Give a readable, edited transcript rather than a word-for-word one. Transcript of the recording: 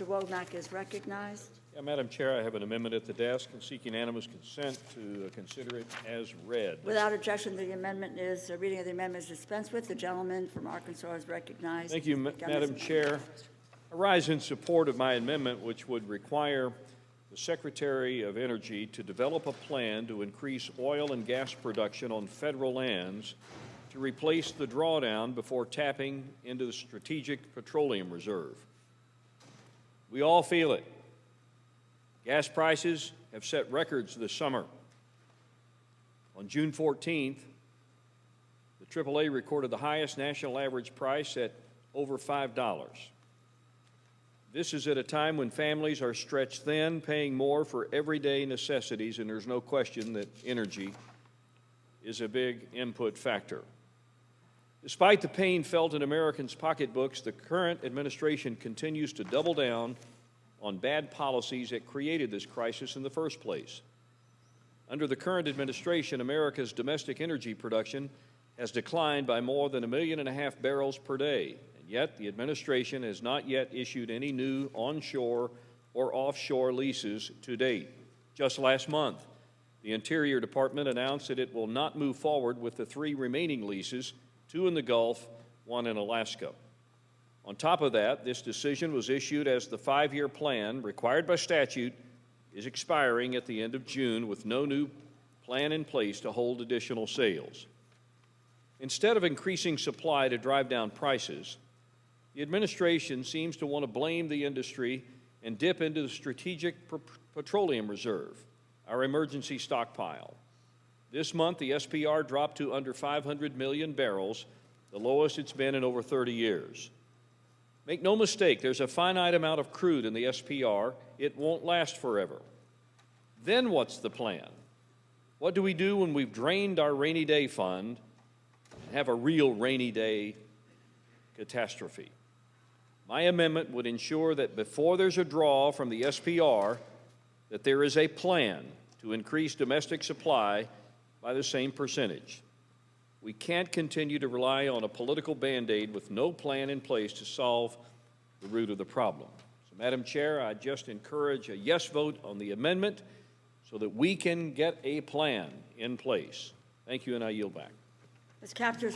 Mr. Womack is recognized. Yeah, Madam Chair, I have an amendment at the desk and seek unanimous consent to consider it as read. Without objection, the reading of the amendment is dispensed with. The gentleman from Arkansas is recognized. Thank you, Madam Chair. I rise in support of my amendment, which would require the Secretary of Energy to develop a plan to increase oil and gas production on federal lands to replace the drawdown before tapping into the Strategic Petroleum Reserve. We all feel it. Gas prices have set records this summer. On June 14th, the AAA recorded the highest national average price at over $5. This is at a time when families are stretched thin, paying more for everyday necessities, and there's no question that energy is a big input factor. Despite the pain felt in Americans' pocketbooks, the current administration continues to double down on bad policies that created this crisis in the first place. Under the current administration, America's domestic energy production has declined by more than 1.5 million barrels per day, and yet the administration has not yet issued any new onshore or offshore leases to date. Just last month, the Interior Department announced that it will not move forward with the 3 remaining leases, 2 in the Gulf, 1 in Alaska. On top of that, this decision was issued as the 5-year plan, required by statute, is expiring at the end of June with no new plan in place to hold additional sales. Instead of increasing supply to drive down prices, the administration seems to want to blame the industry and dip into the Strategic Petroleum Reserve, our emergency stockpile. This month, the SPR dropped to under 500 million barrels, the lowest it's been in over 30 years. Make no mistake, there's a finite amount of crude in the SPR. It won't last forever. Then what's the plan? What do we do when we've drained our rainy day fund and have a real rainy day catastrophe? My amendment would ensure that before there's a draw from the SPR, that there is a plan to increase domestic supply by the same percentage. We can't continue to rely on a political Band-Aid with no plan in place to solve the root of the problem. So, Madam Chair, I just encourage a yes vote on the amendment so that we can get a plan in place. Thank you, and I yield back. Ms. Captors.